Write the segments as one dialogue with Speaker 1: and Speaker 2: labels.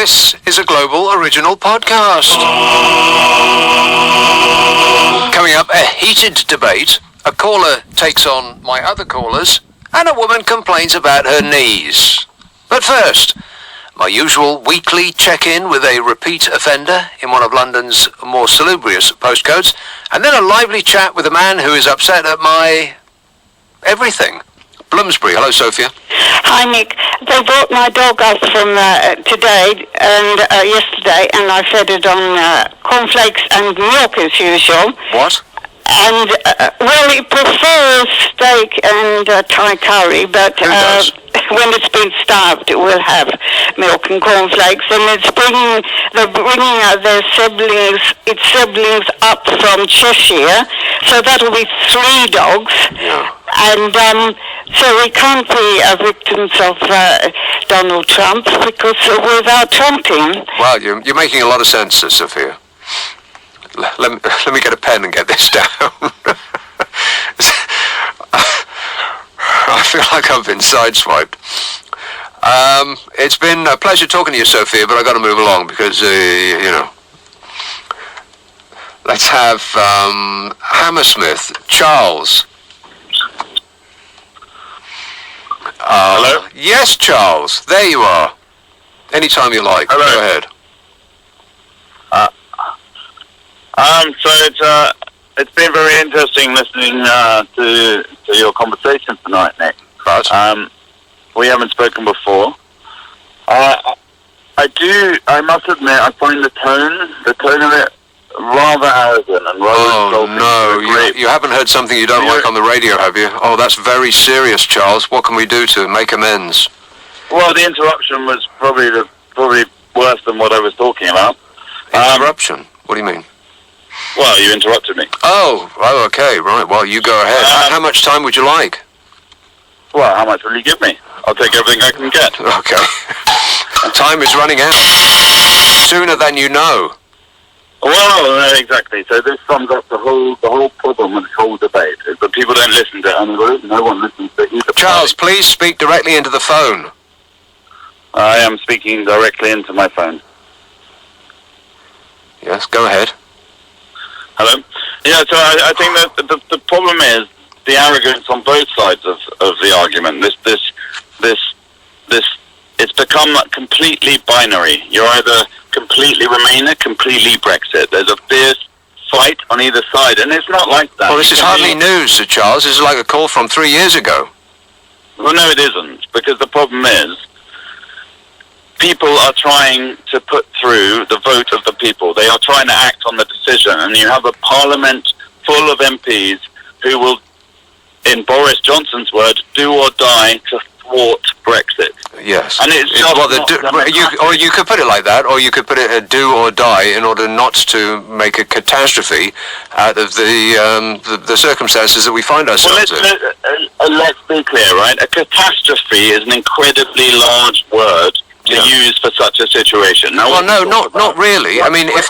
Speaker 1: This is a Global Original Podcast. Coming up, a heated debate, a caller takes on my other callers, and a woman complains about her knees. But first, my usual weekly check-in with a repeat offender in one of London's more salubrious postcodes, and then a lively chat with a man who is upset at my everything. Bloomsbury. Hello, Sophia.
Speaker 2: Hi, Nick. They brought my dog up from today and yesterday, and I fed it on cornflakes and milk as usual.
Speaker 1: What?
Speaker 2: And, well, it prefers steak and Thai curry, but when it's been starved, it will have milk and cornflakes. And they're bringing its siblings up from Cheshire, so that'll be 3 dogs.
Speaker 1: Yeah.
Speaker 2: And so we can't be victims of Donald Trump because without Trumping.
Speaker 1: Well, you're making a lot of sense, Sophia. Let me get a pen and get this down. I feel like I've been sideswiped. It's been a pleasure talking to you, Sophia, but I've got to move along because, let's have Hammersmith, Charles.
Speaker 3: Hello?
Speaker 1: Yes, Charles. There you are. Anytime you like.
Speaker 3: Hello.
Speaker 1: Go ahead.
Speaker 3: So it's been very interesting listening to your conversation tonight, Nick.
Speaker 1: But
Speaker 3: we haven't spoken before. I must admit, I find the tone of it rather arrogant and rather insulting.
Speaker 1: Oh no, you haven't heard something you don't like on the radio, have you? Oh, that's very serious, Charles. What can we do to make amends?
Speaker 3: Well, the interruption was probably worse than what I was talking about.
Speaker 1: Interruption? What do you mean?
Speaker 3: Well, you interrupted me.
Speaker 1: Oh, okay, right. Well, you go ahead. How much time would you like?
Speaker 3: Well, how much will you give me? I'll take everything I can get.
Speaker 1: Okay. Time is running out. Sooner than you know.
Speaker 3: Well, exactly. So this sums up the whole problem with this whole debate, is that people don't listen to it, no one listens to either.
Speaker 1: Charles, please speak directly into the phone.
Speaker 3: I am speaking directly into my phone.
Speaker 1: Yes, go ahead.
Speaker 3: Hello? Yeah, so I think that the problem is the arrogance on both sides of the argument. It's become completely binary. You're either completely Remainer, completely Brexit. There's a fierce fight on either side, and it's not like that.
Speaker 1: Well, this is hardly news, Sir Charles. This is like a call from 3 years ago.
Speaker 3: Well, no, it isn't, because the problem is people are trying to put through the vote of the people. They are trying to act on the decision, and you have a parliament full of MPs who will, in Boris Johnson's word, do or die to thwart Brexit.
Speaker 1: Yes.
Speaker 3: And it's just
Speaker 1: or you could put it like that, or you could put it a do or die in order not to make a catastrophe out of the circumstances that we find ourselves in.
Speaker 3: Let's be clear, right? A catastrophe is an incredibly large word to use for such a situation. Now,
Speaker 1: well, no, not really. I mean, if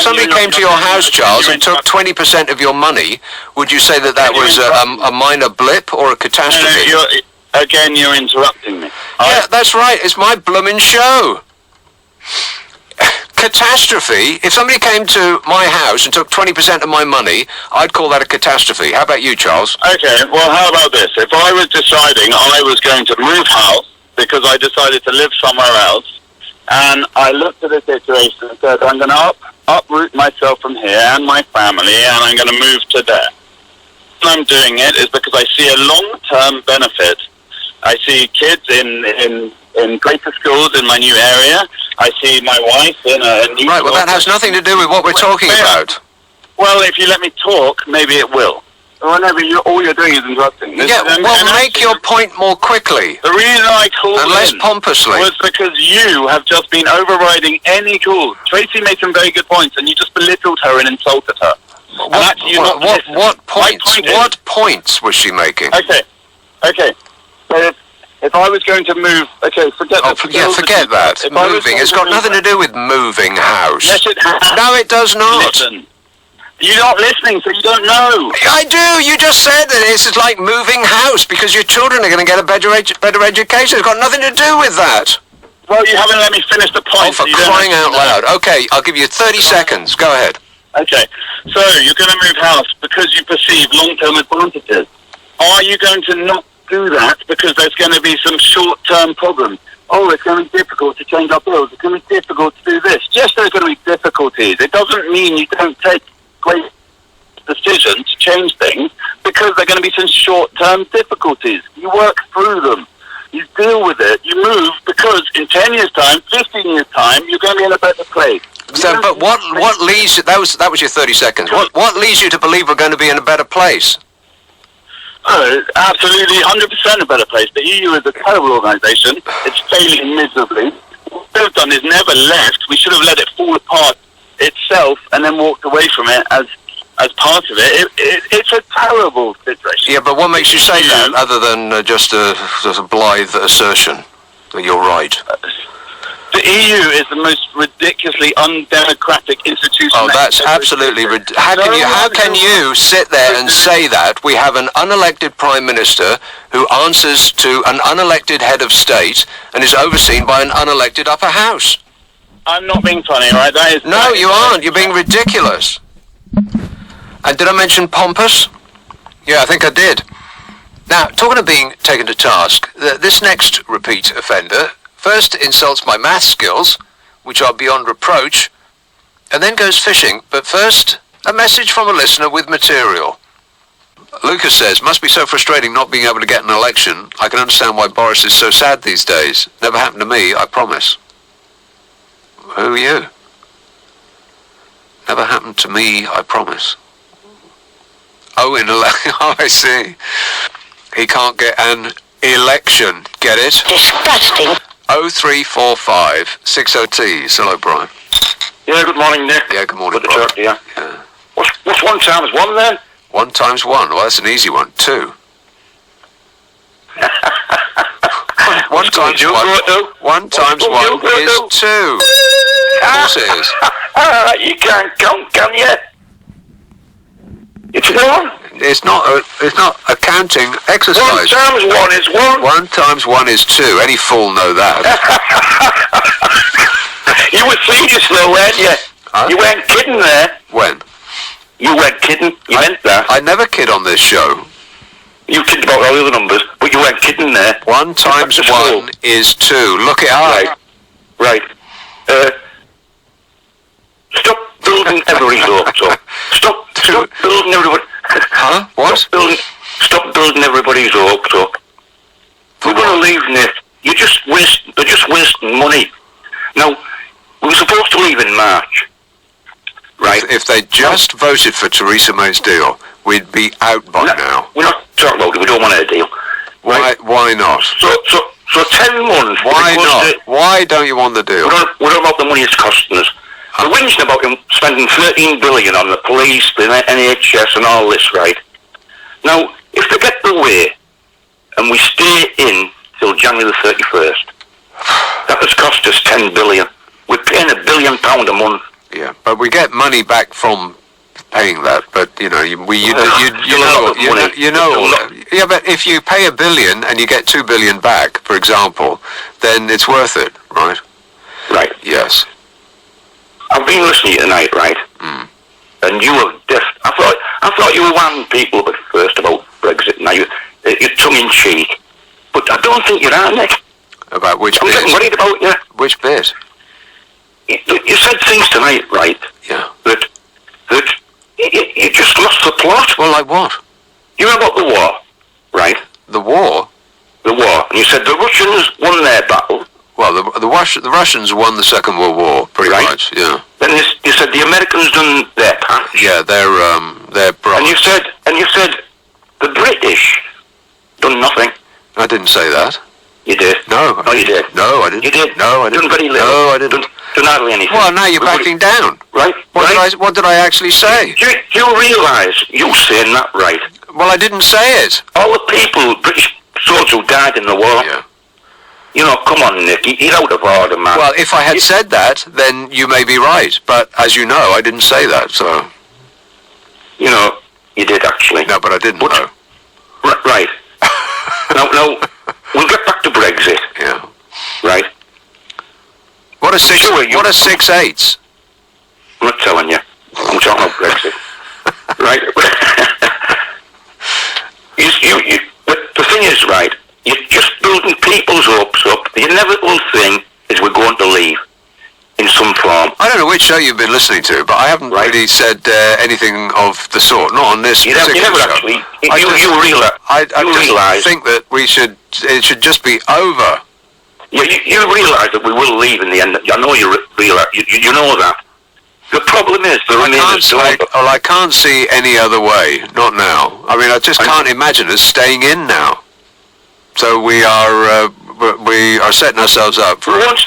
Speaker 1: somebody came to your house, Charles, and took 20% of your money, would you say that was a minor blip or a catastrophe?
Speaker 3: No, again, you're interrupting me.
Speaker 1: Yeah, that's right. It's my blooming show. Catastrophe. If somebody came to my house and took 20% of my money, I'd call that a catastrophe. How about you, Charles?
Speaker 3: Okay, well, how about this? If I was deciding I was going to move house because I decided to live somewhere else, and I looked at the situation and said, I'm going to uproot myself from here and my family, and I'm going to move to there. And I'm doing it is because I see a long-term benefit. I see kids in greater schools in my new area. I see my wife in a new...
Speaker 1: Right, well, that has nothing to do with what we're talking about.
Speaker 3: Well, if you let me talk, maybe it will. Whenever all you're doing is interrupting.
Speaker 1: Make your point more quickly.
Speaker 3: The reason I called
Speaker 1: and less pompously
Speaker 3: was because you have just been overriding any call. Tracy made some very good points, and you just belittled her and insulted her.
Speaker 1: What points? What points was she making?
Speaker 3: Okay. So if I was going to move, forget that.
Speaker 1: Forget that. Moving. It's got nothing to do with moving house.
Speaker 3: Yes, it has.
Speaker 1: No, it does not.
Speaker 3: Listen. You're not listening, so you don't know.
Speaker 1: I do. You just said that this is like moving house because your children are going to get a better education. It's got nothing to do with that.
Speaker 3: Well, you haven't let me finish the point.
Speaker 1: Oh, for
Speaker 3: You don't
Speaker 1: crying out
Speaker 3: actually know.
Speaker 1: loud. Okay, I'll give you 30 seconds. Go ahead.
Speaker 3: Okay, so you're going to move house because you perceive long-term advantages. Are you going to not do that because there's going to be some short-term problems? Oh, it's going to be difficult to change our bills. It's going to be difficult to do this. Yes, there's going to be difficulties. It doesn't mean you don't take great decisions to change things because there are going to be some short-term difficulties. You work through them. You deal with it. You move because in 10 years' time, 15 years' time, you're going to be in a better place.
Speaker 1: So, but what leads you, that was your 30 seconds. What leads you to believe we're going to be in a better place?
Speaker 3: Oh, absolutely, 100% a better place. The EU is a terrible organisation. It's failing miserably. What we've done is never left. We should have let it fall apart itself and then walked away from it as part of it. It's a terrible situation.
Speaker 1: Yeah, but what makes you say that other than just a blithe assertion that you're right?
Speaker 3: The EU is the most ridiculously undemocratic institution.
Speaker 1: Oh, that's absolutely how can you sit there and say that? We have an unelected Prime Minister who answers to an unelected head of state and is overseen by an unelected upper house.
Speaker 3: I'm not being funny, right?
Speaker 1: No, you aren't. You're being ridiculous. And did I mention pompous? Yeah, I think I did. Now, talking of being taken to task, this next repeat offender first insults my math skills, which are beyond reproach, and then goes fishing. But first, a message from a listener with material. Lucas says, must be so frustrating not being able to get an election. I can understand why Boris is so sad these days. Never happened to me, I promise. Who are you? Never happened to me, I promise. Oh, oh, I see. He can't get an election. Get it?
Speaker 2: Disgusting.
Speaker 1: 0345 60T. Hello, Brian.
Speaker 4: Yeah, good morning, Nick.
Speaker 1: Yeah, good morning,
Speaker 4: Good to
Speaker 1: Brian.
Speaker 4: talk to you.
Speaker 1: Yeah.
Speaker 4: What's 1 times 1 then?
Speaker 1: 1 times 1. Well, that's an easy one. 2. 1 times 1. 1 times 1 is 2. Of course it is.
Speaker 4: You can't count, can you? It's 1.
Speaker 1: It's not a counting
Speaker 4: 1
Speaker 1: exercise.
Speaker 4: times 1 is 1.
Speaker 1: 1 times 1 is 2. Any fool know that.
Speaker 4: You were serious though, weren't you?
Speaker 1: Huh?
Speaker 4: You weren't kidding there.
Speaker 1: When?
Speaker 4: You weren't kidding. You meant that.
Speaker 1: I never kid on this show.
Speaker 4: You kidded about all the other numbers, but you weren't kidding there.
Speaker 1: 1 times 1 is 2. Look it up.
Speaker 4: Right. Stop building everybody's hopes up. Stop building everybody.
Speaker 1: Huh? What?
Speaker 4: Stop building everybody's hopes up. We're going to leave, Nick. They're just wasting money. Now, we were supposed to leave in March. Right?
Speaker 1: If they just voted for Theresa May's deal, we'd be out by now.
Speaker 4: We're not talking about it. We don't want a deal. Right?
Speaker 1: Why not?
Speaker 4: So 10 months.
Speaker 1: Why not? Why don't you want the deal?
Speaker 4: We're not about the money it's costing us. We're whinging about him spending 13 billion on the police, the NHS and all this, right? Now, if they get the way and we stay in till January the 31st, that has cost us 10 billion. We're paying £1 billion a month.
Speaker 1: Yeah, but we get money back from paying that. But you know, you know. Yeah, but if you pay $1 billion and you get $2 billion back, for example, then it's worth it, right?
Speaker 4: Right.
Speaker 1: Yes.
Speaker 4: I've been listening to you tonight, right?
Speaker 1: Mm.
Speaker 4: And you were I thought you were warning people a bit first about Brexit. Now you're tongue in cheek, but I don't think you are, Nick.
Speaker 1: About which
Speaker 4: I'm
Speaker 1: bit?
Speaker 4: getting worried about you.
Speaker 1: Which bit?
Speaker 4: You said things tonight, right?
Speaker 1: Yeah.
Speaker 4: That you just lost the plot.
Speaker 1: Well, like what?
Speaker 4: You know about the war, right?
Speaker 1: The war?
Speaker 4: The war. And you said the Russians won their battle.
Speaker 1: Well, the Russians won the Second World War, pretty much. Yeah.
Speaker 4: Then you said the Americans done their part.
Speaker 1: Yeah, they're broad.
Speaker 4: And you said the British done nothing.
Speaker 1: I didn't say that.
Speaker 4: You did.
Speaker 1: No.
Speaker 4: You did.
Speaker 1: No, I didn't.
Speaker 4: You did.
Speaker 1: No, I didn't.
Speaker 4: Done very little.
Speaker 1: No, I didn't.
Speaker 4: Done hardly anything.
Speaker 1: Well, now you're backing down.
Speaker 4: Right.
Speaker 1: What did I actually say?
Speaker 4: Do you realise you saying that right?
Speaker 1: Well, I didn't say it.
Speaker 4: All the people, British soldiers who died in the war.
Speaker 1: Yeah.
Speaker 4: You know, come on, Nick. You're out of order, man.
Speaker 1: Well, if I had said that, then you may be right. But as you know, I didn't say that. So.
Speaker 4: You know, you did actually.
Speaker 1: No, but I didn't know.
Speaker 4: Right. now, we'll get back to Brexit.
Speaker 1: Yeah.
Speaker 4: Right.
Speaker 1: What are 6/8?
Speaker 4: I'm not telling you. I'm talking about Brexit. Right? The thing is, right, you're just building people's hopes up. The inevitable thing is we're going to leave in some form.
Speaker 1: I don't know which show you've been listening to, but I haven't really said anything of the sort. Not on this particular
Speaker 4: You never
Speaker 1: show.
Speaker 4: actually. You realise.
Speaker 1: I think that it should just be over.
Speaker 4: Yeah, you realise that we will leave in the end. I know you realise. You know that. The problem is
Speaker 1: I can't see any other way. Not now. I mean, I just can't imagine us staying in now. So we are setting ourselves up for
Speaker 4: we're going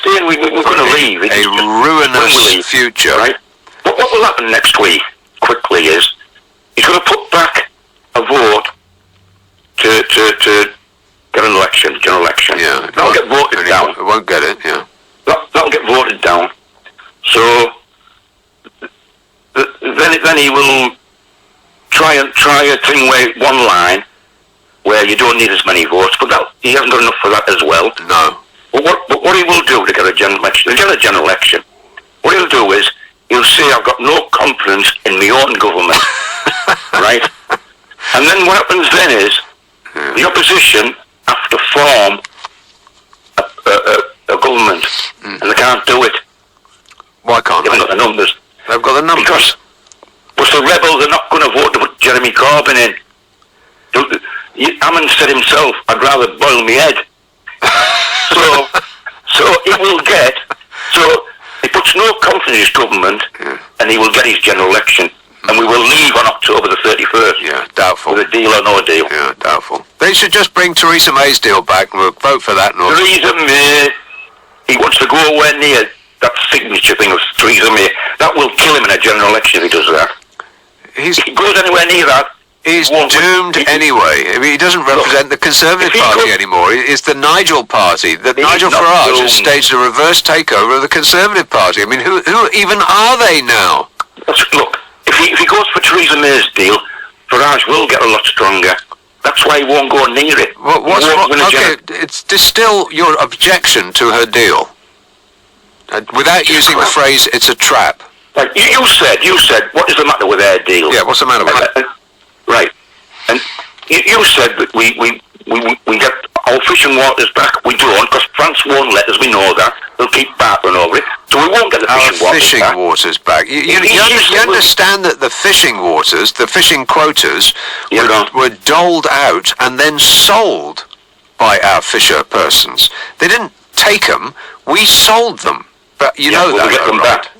Speaker 4: to leave.
Speaker 1: A ruinous future.
Speaker 4: Right? What will happen next week, quickly, is he's going to put back a vote to get an election, general election.
Speaker 1: Yeah.
Speaker 4: That'll get voted down.
Speaker 1: It won't get it, yeah.
Speaker 4: That'll get voted down. So then he will try a thing where one line where you don't need as many votes, but he hasn't got enough for that as well.
Speaker 1: No.
Speaker 4: But what he will do to get a general election, what he'll do is he'll say, I've got no confidence in my own government, right? And then what happens then is the opposition have to form a government, and they can't do it.
Speaker 1: Why can't
Speaker 4: they? They haven't got the numbers.
Speaker 1: They've got the numbers.
Speaker 4: Because the rebels are not going to vote to put Jeremy Corbyn in. Hammond said himself, I'd rather boil my head. so he puts no confidence in his government, and he will get his general election. And we will leave on October the 31st.
Speaker 1: Yeah, doubtful.
Speaker 4: With a deal or no deal.
Speaker 1: Yeah, doubtful. They should just bring Theresa May's deal back and we'll vote for that.
Speaker 4: Theresa May, he wants to go anywhere near that signature thing of Theresa May. That will kill him in a general election if he does that. If he goes anywhere near that,
Speaker 1: he's doomed anyway. I mean, he doesn't represent the Conservative Party anymore. It's the Nigel Party. Nigel Farage has staged a reverse takeover of the Conservative Party. I mean, who even are they now?
Speaker 4: Look, if he goes for Theresa May's deal, Farage will get a lot stronger. That's why he won't go near it.
Speaker 1: Distill your objection to her deal. Without using the phrase, it's a trap.
Speaker 4: Like you said, what is the matter with their deal?
Speaker 1: Yeah, what's the matter with it?
Speaker 4: Right. And you said that we get our fishing waters back. We don't, because France won't let us, we know that. They'll keep bartering over it. So we won't get the fishing waters back.
Speaker 1: You understand that the fishing waters, the fishing quotas, were doled out and then sold by our fisher persons. They didn't take them, we sold them. But you know that,
Speaker 4: we get them back.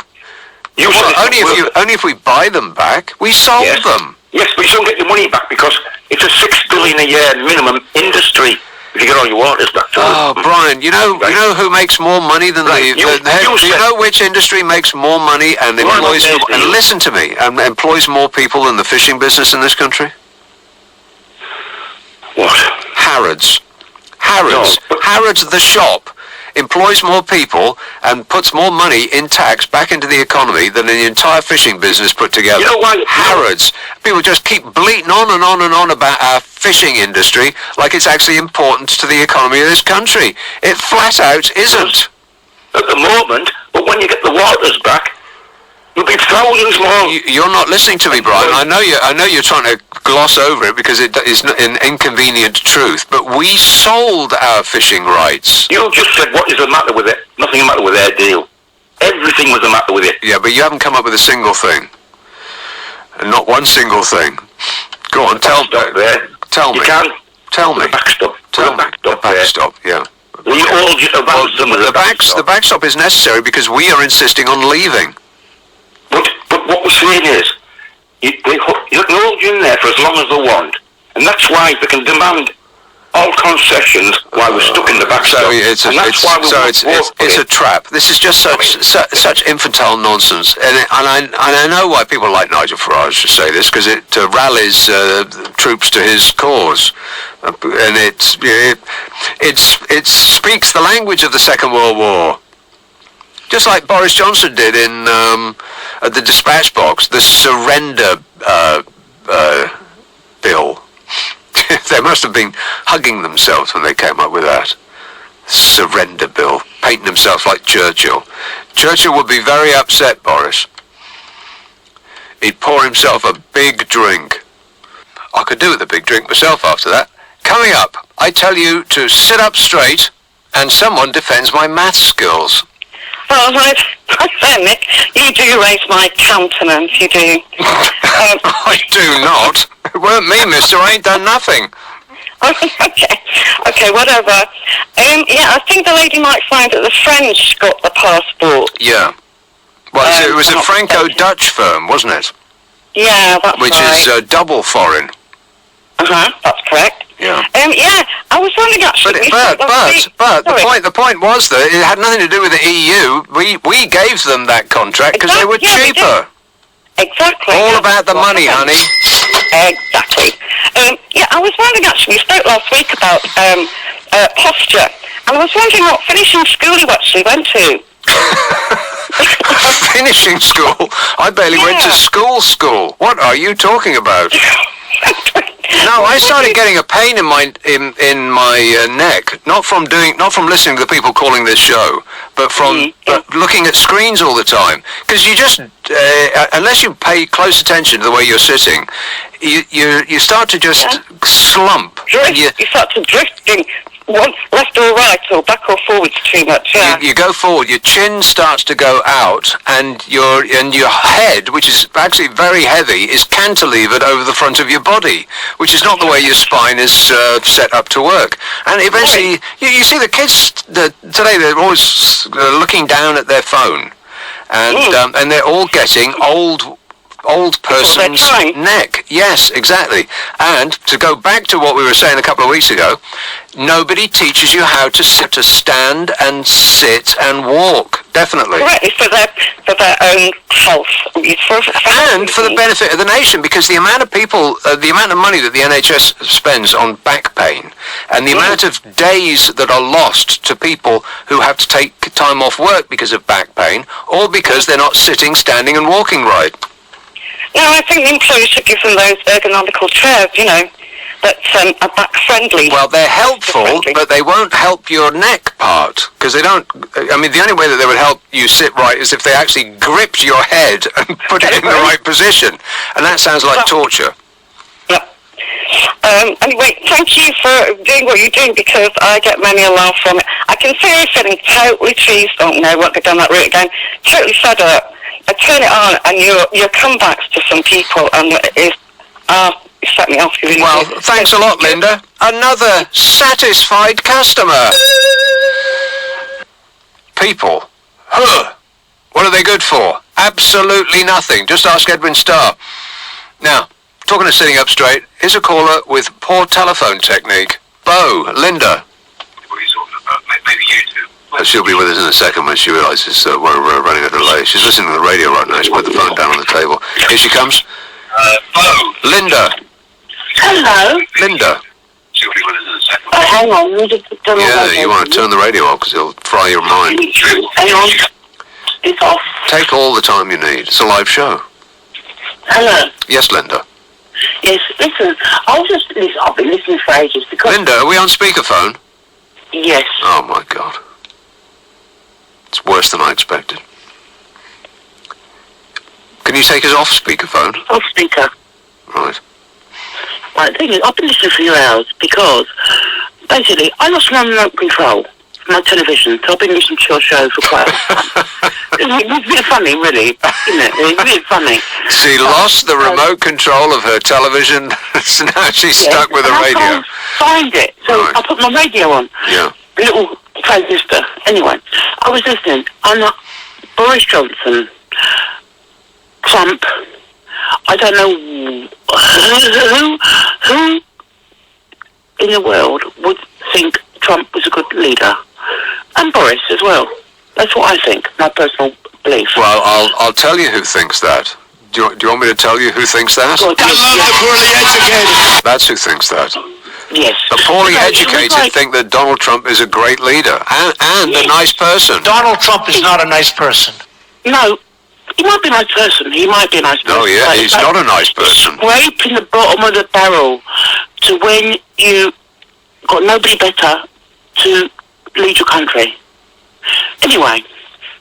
Speaker 1: Only if we buy them back. We sold them.
Speaker 4: Yes, but you don't get your money back because it's a $6 billion a year minimum industry if you get all your waters back to them.
Speaker 1: Brian, you know who makes more money than do you know which industry makes more money and employs and listen to me, and employs more people than the fishing business in this country?
Speaker 4: What?
Speaker 1: Harrods. Harrods the shop employs more people and puts more money in tax back into the economy than the entire fishing business put together.
Speaker 4: You know why?
Speaker 1: Harrods. People just keep bleating on and on and on about our fishing industry like it's actually important to the economy of this country. It flat out isn't.
Speaker 4: At the moment, but when you get the waters back, you'll be thousands more.
Speaker 1: You're not listening to me, Brian. I know you're trying to gloss over it because it is an inconvenient truth. But we sold our fishing rights.
Speaker 4: You just said, what is the matter with it? Nothing the matter with their deal. Everything was the matter with it.
Speaker 1: Yeah, but you haven't come up with a single thing. Not one single thing. Go on, tell me.
Speaker 4: You can't.
Speaker 1: Tell me.
Speaker 4: The backstop.
Speaker 1: Tell me. The backstop, yeah.
Speaker 4: The
Speaker 1: backstop is necessary because we are insisting on leaving.
Speaker 4: But what we're saying is, they can hold you in there for as long as they want, and that's why they can demand all concessions while we're stuck in the backstop.
Speaker 1: It's a trap. This is just such infantile nonsense, and I know why people like Nigel Farage to say this, because it rallies troops to his cause, and it speaks the language of the Second World War. Just like Boris Johnson did in at the dispatch box, the surrender bill. They must have been hugging themselves when they came up with that. Surrender bill. Painting himself like Churchill. Churchill would be very upset, Boris. He'd pour himself a big drink. I could do with a big drink myself after that. Coming up, I tell you to sit up straight and someone defends my maths skills.
Speaker 2: Well, I say, Nick, you do raise my countenance, you do.
Speaker 1: I do not. It weren't me, mister. I ain't done nothing.
Speaker 2: Okay, whatever. Yeah, I think the lady might find that the French got the passport.
Speaker 1: Yeah. Well, it was a Franco-Dutch firm, wasn't it?
Speaker 2: Yeah, that's
Speaker 1: Which
Speaker 2: right.
Speaker 1: is double foreign.
Speaker 2: That's correct.
Speaker 1: Yeah.
Speaker 2: Yeah, I was wondering actually.
Speaker 1: But the point was that it had nothing to do with the EU. We gave them that contract because they were cheaper.
Speaker 2: Exactly.
Speaker 1: All about the money, honey.
Speaker 2: Exactly. Yeah, I was wondering actually. We spoke last week about posture, and I was wondering what finishing school you actually went to.
Speaker 1: Finishing school? I barely went to school. What are you talking about? No, I started getting a pain in my neck, not from listening to the people calling this show, but from looking at screens all the time. Because you just, unless you pay close attention to the way you're sitting, you start to just slump.
Speaker 2: You start to drifting. Left or right or back or forwards too much, yeah.
Speaker 1: You go forward, your chin starts to go out, and your head, which is actually very heavy, is cantilevered over the front of your body, which is not the way your spine is set up to work. And eventually, you see the kids today, they're always looking down at their phone, and they're all getting old person's neck. Yes, exactly. And to go back to what we were saying a couple of weeks ago, nobody teaches you how to stand and sit and walk. Definitely.
Speaker 2: Correctly, for their own health.
Speaker 1: And for the benefit of the nation, because the amount of people, the amount of money that the NHS spends on back pain, and the amount of days that are lost to people who have to take time off work because of back pain, or because they're not sitting, standing and walking right.
Speaker 2: No, I think the employers should give them those ergonomical chairs, that are back-friendly.
Speaker 1: Well, they're helpful, but they won't help your neck part, because they don't. I mean, the only way that they would help you sit right is if they actually gripped your head and put it in the right position, and that sounds like torture.
Speaker 2: Yep. Anyway, thank you for doing what you're doing, because I get many a laugh from it. I can see you feeling totally cheesed. Oh no, won't go down that route again. Totally fed up. I turn it on, and your comebacks to some people, and it set me off.
Speaker 1: Well, thanks a lot, Linda. Another satisfied customer. People. What are they good for? Absolutely nothing. Just ask Edwin Starr. Now, talking of sitting up straight, here's a caller with poor telephone technique. Bo, Linda.
Speaker 3: What are you talking about? Maybe you two.
Speaker 1: She'll be with us in a second when she realises that we're running a delay. She's listening to the radio right now. She's put the phone down on the table. Here she comes. Linda.
Speaker 5: Hello.
Speaker 1: Linda.
Speaker 3: She'll be with us in a second.
Speaker 5: Oh, hang on. We just done
Speaker 1: Yeah, you want to turn the radio off because it'll fry your mind.
Speaker 5: Hang on. It's off.
Speaker 1: Take all the time you need. It's a live show.
Speaker 5: Hello.
Speaker 1: Yes, Linda.
Speaker 5: Yes, listen. I've been listening for ages because...
Speaker 1: Linda, are we on speakerphone?
Speaker 5: Yes.
Speaker 1: Oh, my God. It's worse than I expected. Can you take us off speakerphone?
Speaker 5: Off speaker.
Speaker 1: Right.
Speaker 5: Right, the thing is, I've been listening for a few hours because, basically, I lost my remote control for my television, so I've been listening to your show for quite a while. It's really funny, really, isn't it? It's really funny.
Speaker 1: She lost the remote control of her television, so now she's stuck with the radio.
Speaker 5: I can't find it, so
Speaker 1: Right.
Speaker 5: I put my radio on.
Speaker 1: Yeah.
Speaker 5: A little transistor. Anyway, I was listening, and Boris Johnson, Trump, I don't know who in the world would think Trump was a good leader, and Boris as well. That's what I think, my personal belief.
Speaker 1: Well, I'll tell you who thinks that. Do you want me to tell you who thinks that?
Speaker 5: God,
Speaker 3: I love the poorly educated.
Speaker 1: That's who thinks that.
Speaker 5: Yes.
Speaker 1: The poorly
Speaker 5: No, it was
Speaker 1: educated
Speaker 5: like-
Speaker 1: think that Donald Trump is a great leader and a nice person.
Speaker 6: Donald Trump is not a nice person.
Speaker 5: No, he might be a nice person. He might be a nice person.
Speaker 1: No, yeah,
Speaker 5: but
Speaker 1: he's
Speaker 5: it's
Speaker 1: not a nice person.
Speaker 5: Scraping the bottom of the barrel to when you got nobody better to lead your country. Anyway,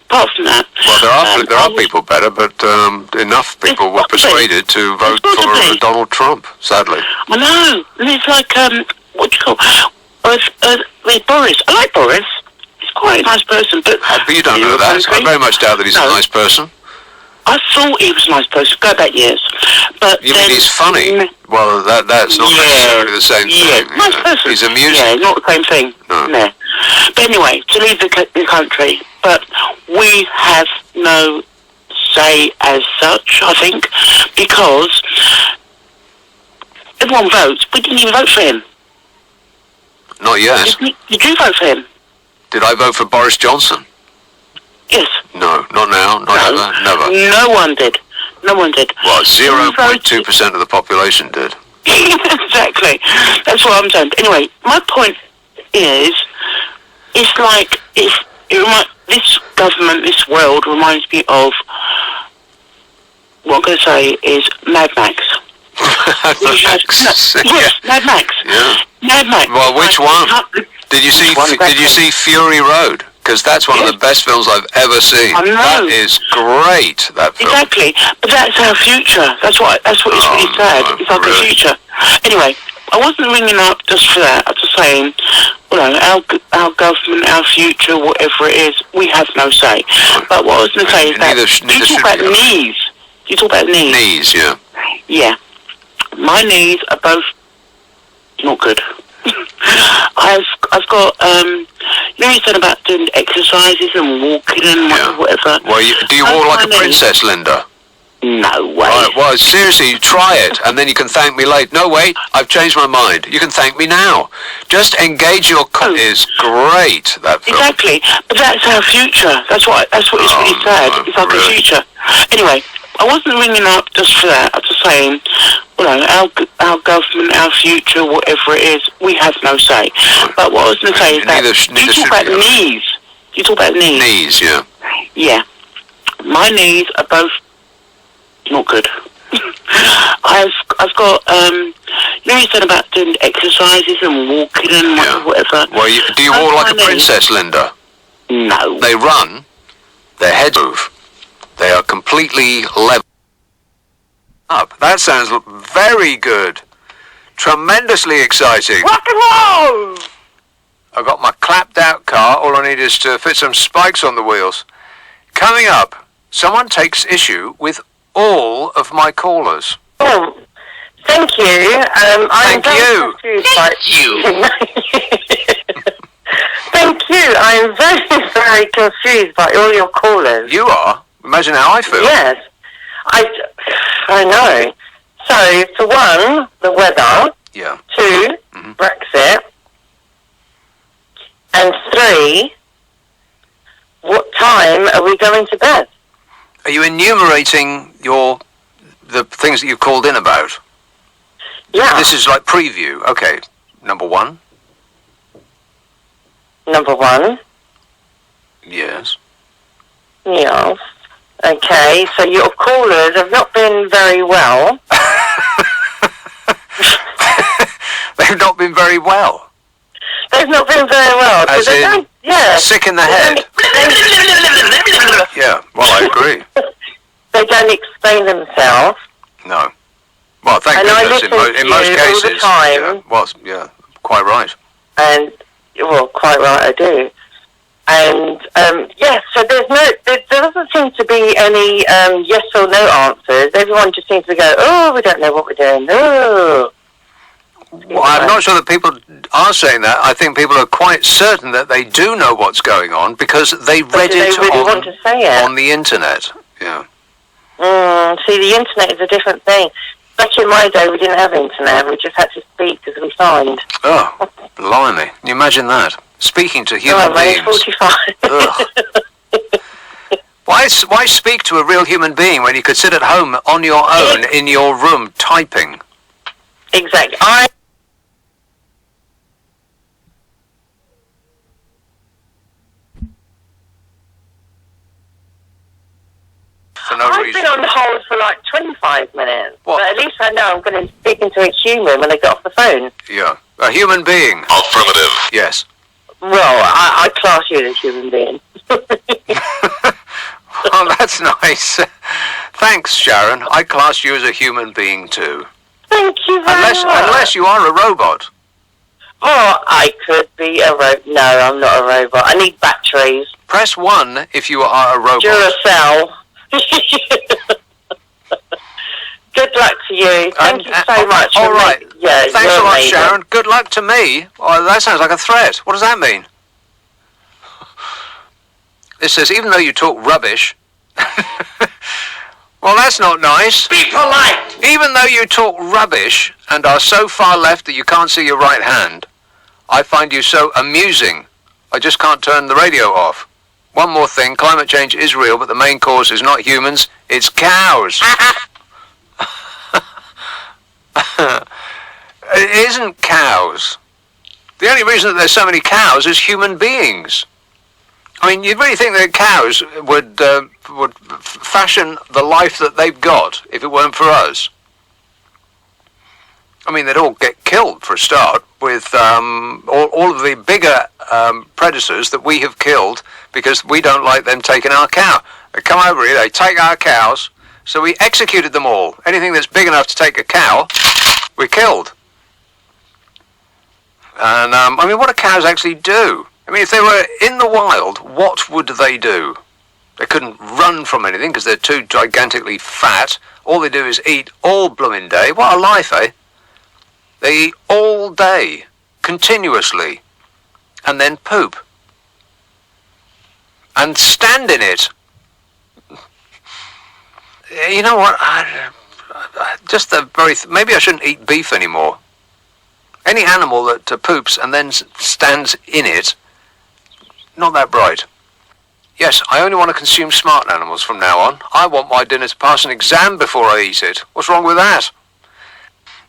Speaker 5: apart from that...
Speaker 1: Well, there are people better, but enough people were persuaded to vote for Donald Trump, sadly.
Speaker 5: I know. And it's like, what do you call... with Boris. I like Boris. He's quite a nice person, but...
Speaker 1: But you don't know that. I very much doubt that he's a nice person.
Speaker 5: I thought he was a nice person. Go back years. But
Speaker 1: you mean he's funny? Well, that's not necessarily the same thing.
Speaker 5: Nice person.
Speaker 1: He's amusing.
Speaker 5: Yeah, not the same thing. No. But anyway, to leave the country. But we have no say as such, I think, because everyone votes. We didn't even vote for him.
Speaker 1: Not yet.
Speaker 5: Did you vote for him?
Speaker 1: Did I vote for Boris Johnson?
Speaker 5: Yes.
Speaker 1: No, not now, not ever, never.
Speaker 5: No one did. No one did.
Speaker 1: Well, 0.2% of the population did.
Speaker 5: Exactly. That's what I'm saying. Anyway, my point is, it's like this government, this world reminds me of what I'm going to say is Mad Max. Yes, Mad Max.
Speaker 1: Yeah.
Speaker 5: Mad Max.
Speaker 1: Well, which one? Did you see Fury Road? Because that's one of the best films I've ever seen.
Speaker 5: I know.
Speaker 1: That is great, that film.
Speaker 5: Exactly. But that's our future. That's what it's really sad. It's like the future. Anyway, I wasn't ringing up just for that. I'm just saying, our government, our future, whatever it is, we have no say. But what I was going to say is that you talk about knees. You talk about knees.
Speaker 1: Knees, yeah.
Speaker 5: Yeah. My knees are both not good. I've got, you said about doing exercises and walking and whatever.
Speaker 1: Well, do you walk like a princess, Linda?
Speaker 5: No way.
Speaker 1: Right, well, seriously, try it, and then you can thank me later. No, wait, I've changed my mind. You can thank me now. Just engage your... Is great, that film.
Speaker 5: Exactly, but that's our future. That's what it's really sad. It's like the future. Anyway, I wasn't ringing up just for that. I'm just saying, our government, our future, whatever it is, we have no say. But what I was going to say is that you talk about knees. You talk about knees.
Speaker 1: Knees, yeah.
Speaker 5: Yeah. My knees are both not good. I've got, you said about doing exercises and walking and whatever.
Speaker 1: Well, do you walk like a princess, Linda?
Speaker 5: No.
Speaker 1: They run, their heads move. They are completely level up. That sounds very good. Tremendously exciting.
Speaker 5: Rock and roll!
Speaker 1: I've got my clapped out car. All I need is to fit some spikes on the wheels. Coming up, someone takes issue with all of my callers.
Speaker 2: Oh, thank you.
Speaker 1: Thank you.
Speaker 2: Thank you. I'm very, very confused by all your callers.
Speaker 1: You are? Imagine how I feel.
Speaker 2: Yes. I know. So, for one, the weather.
Speaker 1: Yeah.
Speaker 2: 2, Brexit. And 3, what time are we going to bed?
Speaker 1: Are you enumerating the things that you've called in about?
Speaker 2: Yeah.
Speaker 1: This is like preview. Okay. Number 1.
Speaker 2: Number 1.
Speaker 1: Yes.
Speaker 2: Yes. Okay, so your callers have not been very well.
Speaker 1: They've not been very well.
Speaker 2: They've not been very well.
Speaker 1: As in, sick in the head. Yeah, well, I agree.
Speaker 2: They don't explain themselves.
Speaker 1: No. Well, thank
Speaker 2: and
Speaker 1: goodness. In most cases.
Speaker 2: All the time.
Speaker 1: Yeah, quite right.
Speaker 2: And, quite right, I do. And, so there doesn't seem to be any yes or no answers. Everyone just seems to go, we don't know what we're doing. Oh.
Speaker 1: Well, I'm not sure that people are saying that. I think people are quite certain that they do know what's going on because they read it on the internet. Yeah.
Speaker 2: See, the internet is a different thing. Back in my day, we didn't have internet. We just had to speak because we signed.
Speaker 1: Oh, blimey. Can you imagine that? Speaking to human beings.
Speaker 2: 45.
Speaker 1: Why speak to a real human being when you could sit at home on your own in your room typing?
Speaker 2: Exactly. I've been on hold for like 25 minutes.
Speaker 1: What?
Speaker 2: But at least I know I'm going to be speaking to a human when I get off the phone.
Speaker 1: Yeah. A human being.
Speaker 3: Affirmative.
Speaker 1: Yes.
Speaker 5: Well, I class you as a human being.
Speaker 1: Oh, that's nice. Thanks, Sharon. I class you as a human being too.
Speaker 5: Thank you very much.
Speaker 1: Unless you are a robot.
Speaker 5: Oh, I could be a robot. No, I'm not a robot. I need batteries.
Speaker 1: Press 1 if you are a robot.
Speaker 5: Duracell. Good luck to you. Thank you so much.
Speaker 1: All right.
Speaker 5: Yeah,
Speaker 1: thanks a lot,
Speaker 5: amazing.
Speaker 1: Sharon. Good luck to me. Oh, that sounds like a threat. What does that mean? It says, even though you talk rubbish... Well, that's not nice.
Speaker 5: Be polite.
Speaker 1: Even though you talk rubbish and are so far left that you can't see your right hand, I find you so amusing. I just can't turn the radio off. One more thing, climate change is real, but the main cause is not humans, it's cows. It isn't cows. The only reason that there's so many cows is human beings. I mean, you'd really think that cows would fashion the life that they've got if it weren't for us. I mean, they'd all get killed for a start with all of the bigger predators that we have killed because we don't like them taking our cow. They come over here, they take our cows, so we executed them all. Anything that's big enough to take a cow, we killed. And, I mean, what do cows actually do? I mean, if they were in the wild, what would they do? They couldn't run from anything because they're too gigantically fat. All they do is eat all blooming day. What a life, eh? They eat all day, continuously, and then poop. And stand in it. You know what? Maybe I shouldn't eat beef anymore. Any animal that poops and then stands in it, not that bright. Yes, I only want to consume smart animals from now on. I want my dinner to pass an exam before I eat it. What's wrong with that?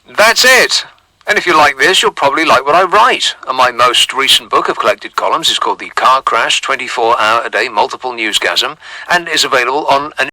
Speaker 1: That's it. And if you like this, you'll probably like what I write. And my most recent book of collected columns is called The Car Crash 24-Hour-a-Day Multiple Newsgasm and is available on an